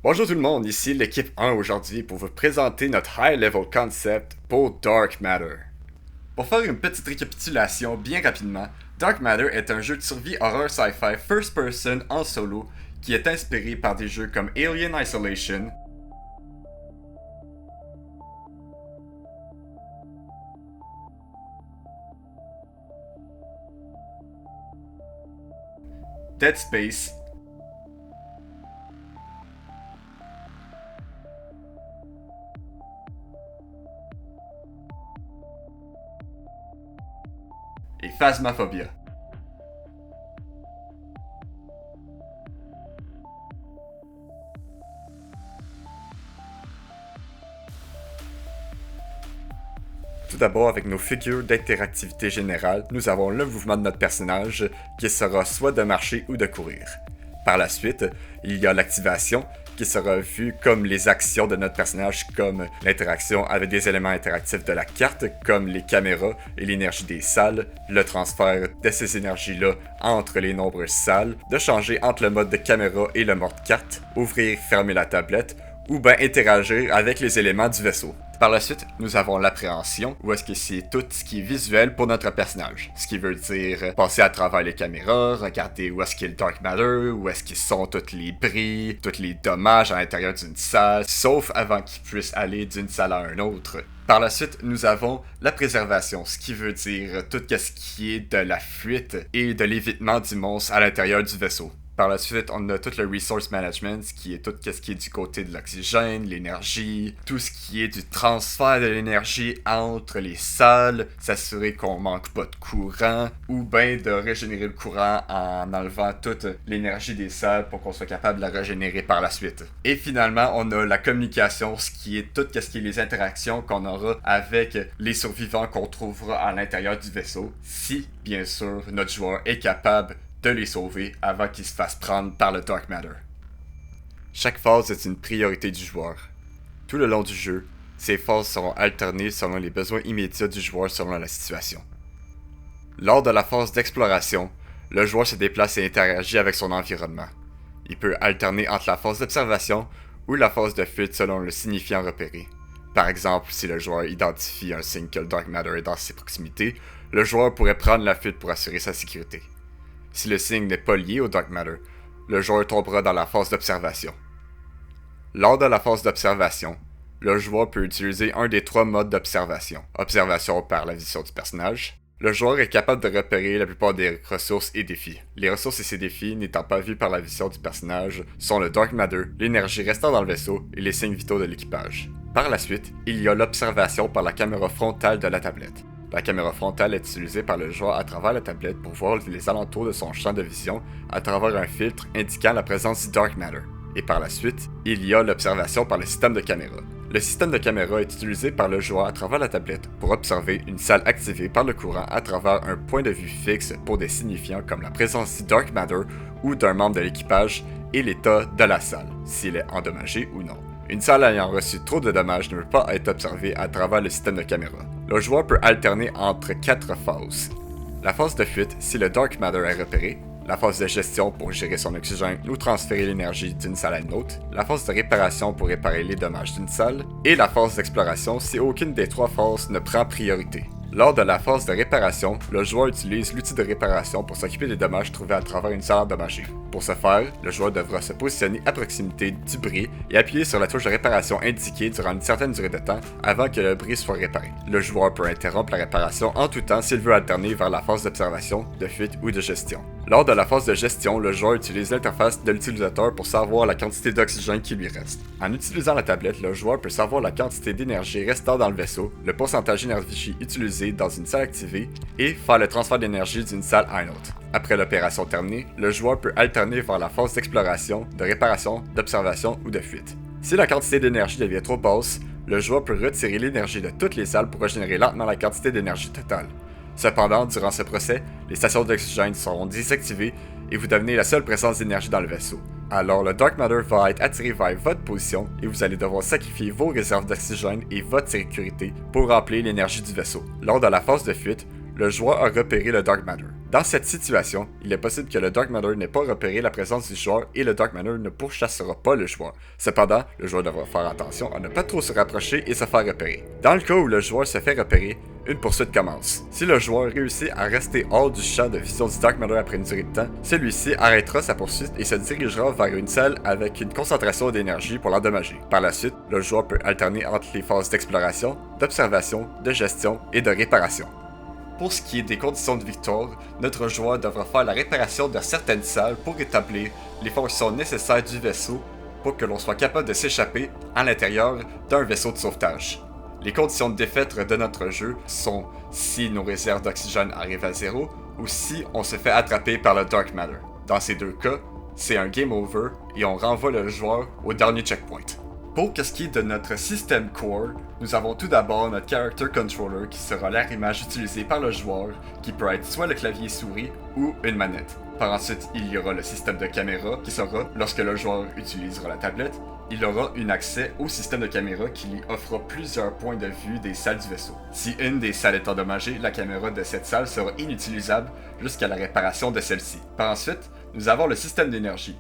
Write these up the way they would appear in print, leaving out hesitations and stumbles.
Bonjour tout le monde, ici l'équipe 1 aujourd'hui pour vous présenter notre High Level Concept pour Dark Matter. Pour faire une petite récapitulation bien rapidement, Dark Matter est un jeu de survie horror sci-fi first person en solo qui est inspiré par des jeux comme Alien Isolation, Dead Space, et Phasmophobia. Tout d'abord, avec nos figures d'interactivité générale, nous avons le mouvement de notre personnage qui sera soit de marcher ou de courir. Par la suite, il y a l'activation qui sera vue comme les actions de notre personnage, comme l'interaction avec des éléments interactifs de la carte, comme les caméras et l'énergie des salles, le transfert de ces énergies-là entre les nombreuses salles, de changer entre le mode de caméra et le mode carte, ouvrir, fermer la tablette, ou bien interagir avec les éléments du vaisseau. Par la suite, nous avons l'appréhension, où est-ce que c'est tout ce qui est visuel pour notre personnage. Ce qui veut dire passer à travers les caméras, regarder où est-ce qu'il y a le Dark Matter, où est-ce qu'ils sont tous les bris, tous les dommages à l'intérieur d'une salle, sauf avant qu'ils puissent aller d'une salle à une autre. Par la suite, nous avons la préservation, ce qui veut dire tout ce qui est de la fuite et de l'évitement du monstre à l'intérieur du vaisseau. Par la suite, on a tout le resource management, qui est tout ce qui est du côté de l'oxygène, l'énergie, tout ce qui est du transfert de l'énergie entre les salles, s'assurer qu'on manque pas de courant, ou bien de régénérer le courant en enlevant toute l'énergie des salles pour qu'on soit capable de la régénérer par la suite. Et finalement, on a la communication, ce qui est tout ce qui est les interactions qu'on aura avec les survivants qu'on trouvera à l'intérieur du vaisseau, si, bien sûr, notre joueur est capable de les sauver avant qu'ils se fassent prendre par le Dark Matter. Chaque phase est une priorité du joueur. Tout le long du jeu, ces phases seront alternées selon les besoins immédiats du joueur selon la situation. Lors de la phase d'exploration, le joueur se déplace et interagit avec son environnement. Il peut alterner entre la phase d'observation ou la phase de fuite selon le signifiant repéré. Par exemple, si le joueur identifie un signe que le Dark Matter est dans ses proximités, le joueur pourrait prendre la fuite pour assurer sa sécurité. Si le signe n'est pas lié au Dark Matter, le joueur tombera dans la phase d'observation. Lors de la phase d'observation, le joueur peut utiliser un des trois modes d'observation. Observation par la vision du personnage. Le joueur est capable de repérer la plupart des ressources et défis. Les ressources et ces défis n'étant pas vus par la vision du personnage sont le Dark Matter, l'énergie restant dans le vaisseau et les signes vitaux de l'équipage. Par la suite, il y a l'observation par la caméra frontale de la tablette. La caméra frontale est utilisée par le joueur à travers la tablette pour voir les alentours de son champ de vision à travers un filtre indiquant la présence du Dark Matter. Et par la suite, il y a l'observation par le système de caméra. Le système de caméra est utilisé par le joueur à travers la tablette pour observer une salle activée par le courant à travers un point de vue fixe pour des signifiants comme la présence du Dark Matter ou d'un membre de l'équipage et l'état de la salle, s'il est endommagé ou non. Une salle ayant reçu trop de dommages ne peut pas être observée à travers le système de caméra. Le joueur peut alterner entre 4 phases. La phase de fuite si le Dark Matter est repéré, la phase de gestion pour gérer son oxygène ou transférer l'énergie d'une salle à une autre, la phase de réparation pour réparer les dommages d'une salle, et la phase d'exploration si aucune des 3 phases ne prend priorité. Lors de la phase de réparation, le joueur utilise l'outil de réparation pour s'occuper des dommages trouvés à travers une salle endommagée. Pour ce faire, le joueur devra se positionner à proximité du bris et appuyer sur la touche de réparation indiquée durant une certaine durée de temps avant que le bris soit réparé. Le joueur peut interrompre la réparation en tout temps s'il veut alterner vers la phase d'observation, de fuite ou de gestion. Lors de la phase de gestion, le joueur utilise l'interface de l'utilisateur pour savoir la quantité d'oxygène qui lui reste. En utilisant la tablette, le joueur peut savoir la quantité d'énergie restant dans le vaisseau, le pourcentage d'énergie utilisé dans une salle activée et faire le transfert d'énergie d'une salle à une autre. Après l'opération terminée, le joueur peut alterner vers la phase d'exploration, de réparation, d'observation ou de fuite. Si la quantité d'énergie devient trop basse, le joueur peut retirer l'énergie de toutes les salles pour régénérer lentement la quantité d'énergie totale. Cependant, durant ce procès, les stations d'oxygène seront désactivées et vous devenez la seule présence d'énergie dans le vaisseau. Alors le Dark Matter va être attiré vers votre position et vous allez devoir sacrifier vos réserves d'oxygène et votre sécurité pour remplir l'énergie du vaisseau. Lors de la phase de fuite, le joueur a repéré le Dark Matter. Dans cette situation, il est possible que le Dark Matter n'ait pas repéré la présence du joueur et le Dark Matter ne pourchassera pas le joueur. Cependant, le joueur devra faire attention à ne pas trop se rapprocher et se faire repérer. Dans le cas où le joueur se fait repérer, une poursuite commence. Si le joueur réussit à rester hors du champ de vision du Dark Matter après une durée de temps, celui-ci arrêtera sa poursuite et se dirigera vers une salle avec une concentration d'énergie pour l'endommager. Par la suite, le joueur peut alterner entre les phases d'exploration, d'observation, de gestion et de réparation. Pour ce qui est des conditions de victoire, notre joueur devra faire la réparation de certaines salles pour établir les fonctions nécessaires du vaisseau pour que l'on soit capable de s'échapper à l'intérieur d'un vaisseau de sauvetage. Les conditions de défaite de notre jeu sont si nos réserves d'oxygène arrivent à zéro ou si on se fait attraper par le Dark Matter. Dans ces deux cas, c'est un game over et on renvoie le joueur au dernier checkpoint. Pour ce qui est de notre système core, nous avons tout d'abord notre Character Controller qui sera l'arrimage utilisé par le joueur, qui peut être soit le clavier souris ou une manette. Par ensuite, il y aura le système de caméra qui sera, lorsque le joueur utilisera la tablette, il aura un accès au système de caméra qui lui offrira plusieurs points de vue des salles du vaisseau. Si une des salles est endommagée, la caméra de cette salle sera inutilisable jusqu'à la réparation de celle-ci. Par ensuite, nous avons le système d'énergie.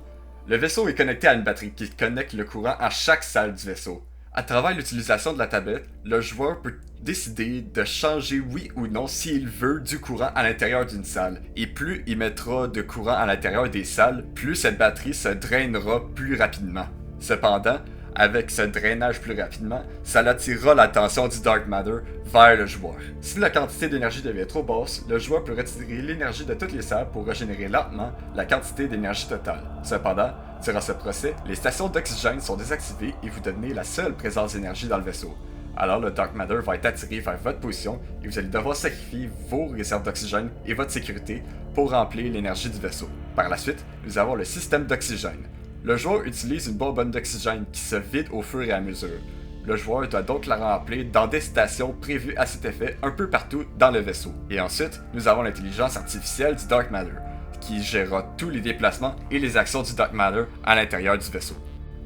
Le vaisseau est connecté à une batterie qui connecte le courant à chaque salle du vaisseau. À travers l'utilisation de la tablette, le joueur peut décider de changer oui ou non s'il veut du courant à l'intérieur d'une salle. Et plus il mettra de courant à l'intérieur des salles, plus cette batterie se drainera plus rapidement. Cependant, avec ce drainage plus rapidement, ça attirera l'attention du Dark Matter vers le joueur. Si la quantité d'énergie devient trop basse, le joueur peut retirer l'énergie de toutes les salles pour régénérer lentement la quantité d'énergie totale. Cependant, durant ce procès, les stations d'oxygène sont désactivées et vous devenez la seule présence d'énergie dans le vaisseau. Alors le Dark Matter va être attiré vers votre position et vous allez devoir sacrifier vos réserves d'oxygène et votre sécurité pour remplir l'énergie du vaisseau. Par la suite, nous avons le système d'oxygène. Le joueur utilise une bonbonne d'oxygène qui se vide au fur et à mesure. Le joueur doit donc la remplir dans des stations prévues à cet effet un peu partout dans le vaisseau. Et ensuite, nous avons l'intelligence artificielle du Dark Matter, qui gérera tous les déplacements et les actions du Dark Matter à l'intérieur du vaisseau.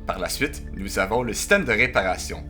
Par la suite, nous avons le système de réparation.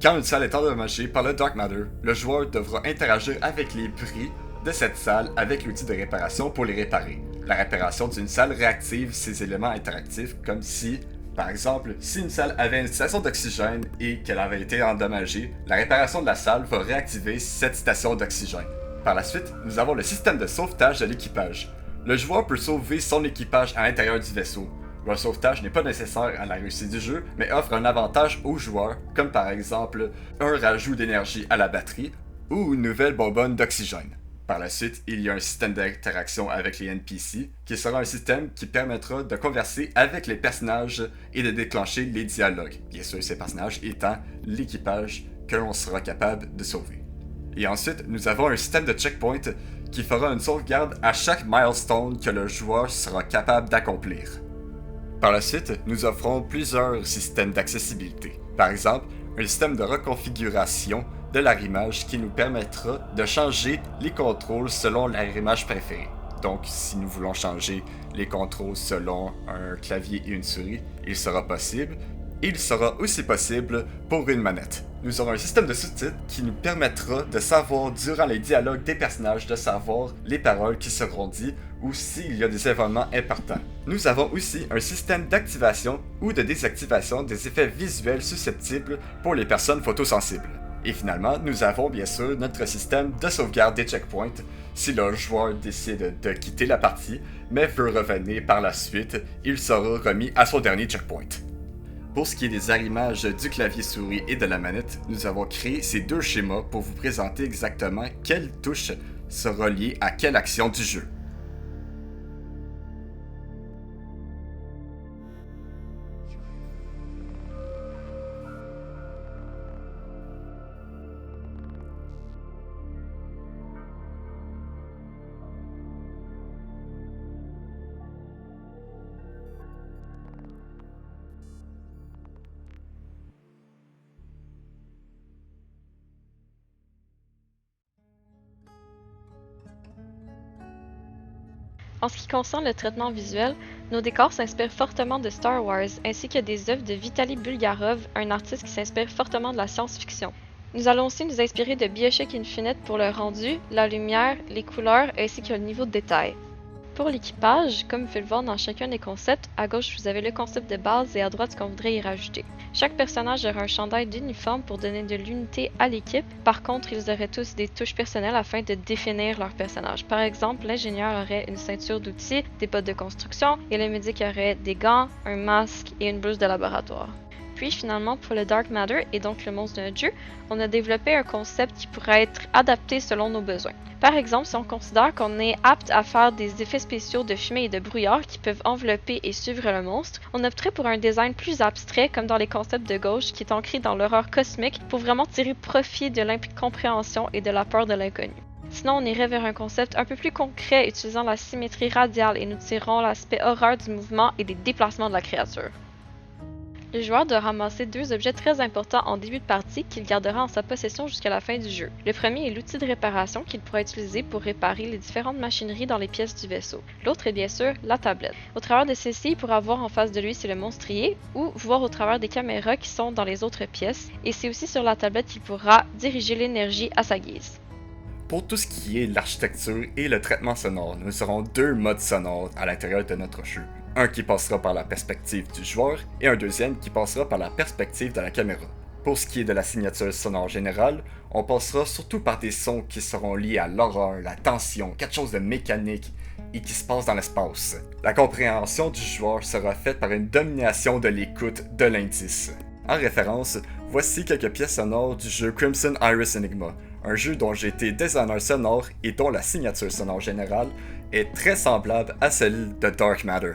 Quand une salle est endommagée par le Dark Matter, le joueur devra interagir avec les bris de cette salle avec l'outil de réparation pour les réparer. La réparation d'une salle réactive ces éléments interactifs comme si, par exemple, si une salle avait une station d'oxygène et qu'elle avait été endommagée, la réparation de la salle va réactiver cette station d'oxygène. Par la suite, nous avons le système de sauvetage de l'équipage. Le joueur peut sauver son équipage à l'intérieur du vaisseau. Le sauvetage n'est pas nécessaire à la réussite du jeu, mais offre un avantage aux joueurs, comme par exemple un rajout d'énergie à la batterie ou une nouvelle bonbonne d'oxygène. Par la suite, il y a un système d'interaction avec les NPC, qui sera un système qui permettra de converser avec les personnages et de déclencher les dialogues. Bien sûr, ces personnages étant l'équipage que l'on sera capable de sauver. Et ensuite, nous avons un système de checkpoint qui fera une sauvegarde à chaque milestone que le joueur sera capable d'accomplir. Par la suite, nous offrons plusieurs systèmes d'accessibilité. Par exemple, un système de reconfiguration de l'arrimage qui nous permettra de changer les contrôles selon l'arrimage préféré. Donc, si nous voulons changer les contrôles selon un clavier et une souris, il sera possible. Il sera aussi possible pour une manette. Nous aurons un système de sous-titres qui nous permettra de savoir durant les dialogues des personnages de savoir les paroles qui seront dites ou s'il y a des événements importants. Nous avons aussi un système d'activation ou de désactivation des effets visuels susceptibles pour les personnes photosensibles. Et finalement, nous avons bien sûr notre système de sauvegarde des checkpoints si le joueur décide de quitter la partie, mais veut revenir par la suite, il sera remis à son dernier checkpoint. Pour ce qui est des arrimages du clavier souris et de la manette, nous avons créé ces deux schémas pour vous présenter exactement quelle touche sera liée à quelle action du jeu. En ce qui concerne le traitement visuel, nos décors s'inspirent fortement de Star Wars ainsi que des œuvres de Vitaly Bulgarov, un artiste qui s'inspire fortement de la science-fiction. Nous allons aussi nous inspirer de Bioshock Infinite pour le rendu, la lumière, les couleurs ainsi que le niveau de détail. Pour l'équipage, comme vous pouvez le voir dans chacun des concepts, à gauche vous avez le concept de base et à droite ce qu'on voudrait y rajouter. Chaque personnage aura un chandail d'uniforme pour donner de l'unité à l'équipe. Par contre, ils auraient tous des touches personnelles afin de définir leur personnage. Par exemple, l'ingénieur aurait une ceinture d'outils, des bottes de construction et le médic aurait des gants, un masque et une blouse de laboratoire. Puis finalement, pour le Dark Matter et donc le monstre de notre jeu, on a développé un concept qui pourrait être adapté selon nos besoins. Par exemple, si on considère qu'on est apte à faire des effets spéciaux de fumée et de brouillard qui peuvent envelopper et suivre le monstre, on opterait pour un design plus abstrait comme dans les concepts de gauche qui est ancré dans l'horreur cosmique pour vraiment tirer profit de l'incompréhension et de la peur de l'inconnu. Sinon, on irait vers un concept un peu plus concret utilisant la symétrie radiale et nous tirons l'aspect horreur du mouvement et des déplacements de la créature. Le joueur doit ramasser deux objets très importants en début de partie qu'il gardera en sa possession jusqu'à la fin du jeu. Le premier est l'outil de réparation qu'il pourra utiliser pour réparer les différentes machineries dans les pièces du vaisseau. L'autre est bien sûr la tablette. Au travers de celle-ci, il pourra voir en face de lui si le monstre y est ou voir au travers des caméras qui sont dans les autres pièces, et c'est aussi sur la tablette qu'il pourra diriger l'énergie à sa guise. Pour tout ce qui est l'architecture et le traitement sonore, nous aurons deux modes sonores à l'intérieur de notre jeu. Un qui passera par la perspective du joueur et un deuxième qui passera par la perspective de la caméra. Pour ce qui est de la signature sonore générale, on passera surtout par des sons qui seront liés à l'horreur, la tension, quelque chose de mécanique et qui se passe dans l'espace. La compréhension du joueur sera faite par une domination de l'écoute de l'indice. En référence, voici quelques pièces sonores du jeu Crimson Iris Enigma, un jeu dont j'ai été designer sonore et dont la signature sonore générale est très semblable à celle de Dark Matter.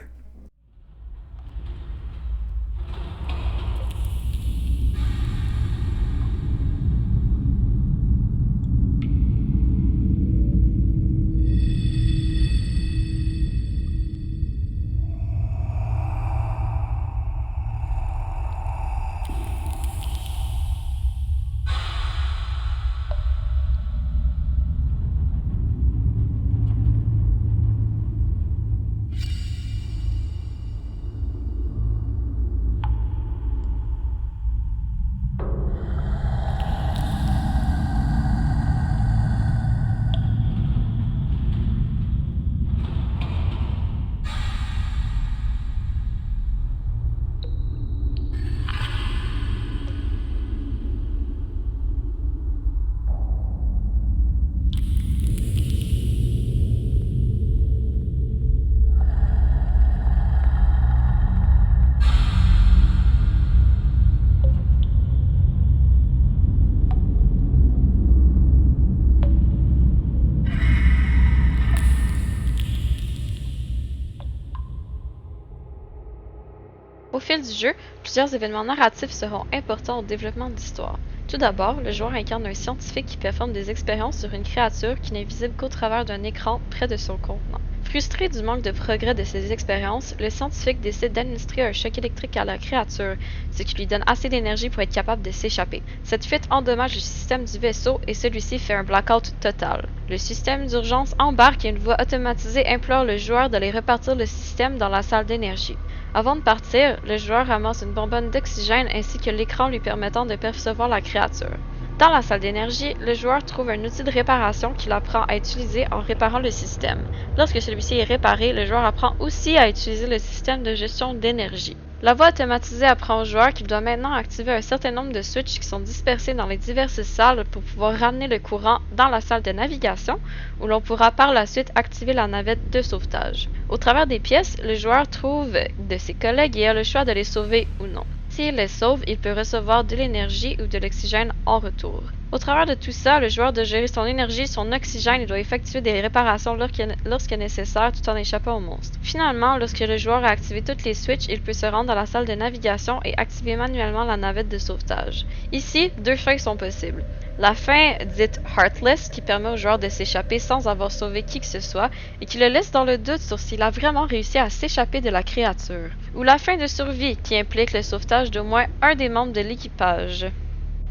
Au fil du jeu, plusieurs événements narratifs seront importants au développement de l'histoire. Tout d'abord, le joueur incarne un scientifique qui performe des expériences sur une créature qui n'est visible qu'au travers d'un écran près de son contenant. Frustré du manque de progrès de ses expériences, le scientifique décide d'administrer un choc électrique à la créature, ce qui lui donne assez d'énergie pour être capable de s'échapper. Cette fuite endommage le système du vaisseau et celui-ci fait un blackout total. Le système d'urgence embarque et une voix automatisée implore le joueur d'aller repartir le système dans la salle d'énergie. Avant de partir, le joueur ramasse une bonbonne d'oxygène ainsi que l'écran lui permettant de percevoir la créature. Dans la salle d'énergie, le joueur trouve un outil de réparation qu'il apprend à utiliser en réparant le système. Lorsque celui-ci est réparé, le joueur apprend aussi à utiliser le système de gestion d'énergie. La voie automatisée apprend au joueur qu'il doit maintenant activer un certain nombre de switches qui sont dispersés dans les diverses salles pour pouvoir ramener le courant dans la salle de navigation, où l'on pourra par la suite activer la navette de sauvetage. Au travers des pièces, le joueur trouve de ses collègues et a le choix de les sauver ou non. S'il les sauve, il peut recevoir de l'énergie ou de l'oxygène en retour. Au travers de tout ça, le joueur doit gérer son énergie et son oxygène et doit effectuer des réparations lorsque nécessaire tout en échappant au monstre. Finalement, lorsque le joueur a activé toutes les switches, il peut se rendre dans la salle de navigation et activer manuellement la navette de sauvetage. Ici, deux fins sont possibles. La fin dite Heartless qui permet au joueur de s'échapper sans avoir sauvé qui que ce soit et qui le laisse dans le doute sur s'il a vraiment réussi à s'échapper de la créature. Ou la fin de survie qui implique le sauvetage d'au moins un des membres de l'équipage.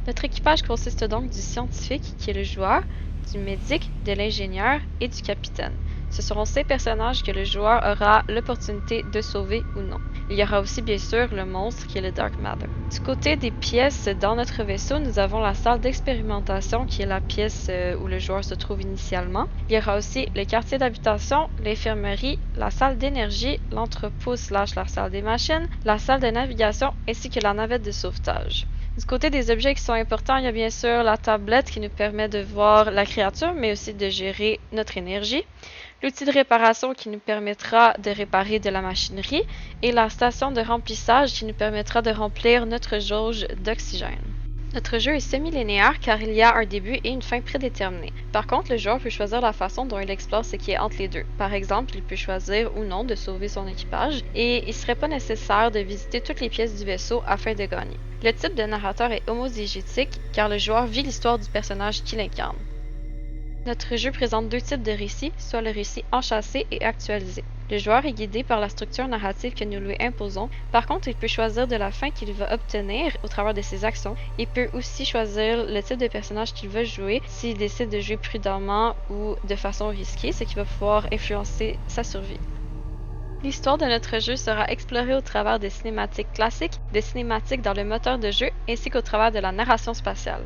Notre équipage consiste donc du scientifique qui est le joueur, du médic, de l'ingénieur et du capitaine. Ce seront ces personnages que le joueur aura l'opportunité de sauver ou non. Il y aura aussi bien sûr le monstre qui est le Dark Matter. Du côté des pièces dans notre vaisseau, nous avons la salle d'expérimentation qui est la pièce où le joueur se trouve initialement. Il y aura aussi le quartier d'habitation, l'infirmerie, la salle d'énergie, l'entrepôt / la salle des machines, la salle de navigation ainsi que la navette de sauvetage. Du côté des objets qui sont importants, il y a bien sûr la tablette qui nous permet de voir la créature, mais aussi de gérer notre énergie, l'outil de réparation qui nous permettra de réparer de la machinerie, et la station de remplissage qui nous permettra de remplir notre jauge d'oxygène. Notre jeu est semi-linéaire car il y a un début et une fin prédéterminés. Par contre, le joueur peut choisir la façon dont il explore ce qui est entre les deux. Par exemple, il peut choisir ou non de sauver son équipage et il ne serait pas nécessaire de visiter toutes les pièces du vaisseau afin de gagner. Le type de narrateur est homodiégétique car le joueur vit l'histoire du personnage qu'il incarne. Notre jeu présente deux types de récits, soit le récit enchâssé et actualisé. Le joueur est guidé par la structure narrative que nous lui imposons. Par contre, il peut choisir de la fin qu'il va obtenir au travers de ses actions. Il peut aussi choisir le type de personnage qu'il veut jouer s'il décide de jouer prudemment ou de façon risquée, ce qui va pouvoir influencer sa survie. L'histoire de notre jeu sera explorée au travers des cinématiques classiques, des cinématiques dans le moteur de jeu, ainsi qu'au travers de la narration spatiale.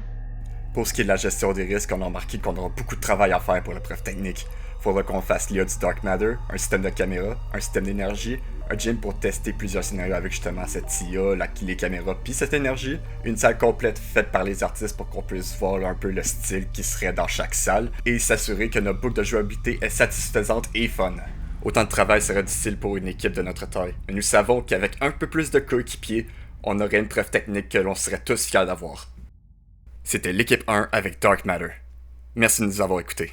Pour ce qui est de la gestion des risques, on a remarqué qu'on aura beaucoup de travail à faire pour la preuve technique. Faudra qu'on fasse l'IA du Dark Matter, un système de caméra, un système d'énergie, un gym pour tester plusieurs scénarios avec justement cette IA, les caméras puis cette énergie, une salle complète faite par les artistes pour qu'on puisse voir un peu le style qui serait dans chaque salle, et s'assurer que notre boucle de jouabilité est satisfaisante et fun. Autant de travail serait difficile pour une équipe de notre taille, mais nous savons qu'avec un peu plus de coéquipiers, on aurait une preuve technique que l'on serait tous fiers d'avoir. C'était l'équipe 1 avec Dark Matter. Merci de nous avoir écoutés.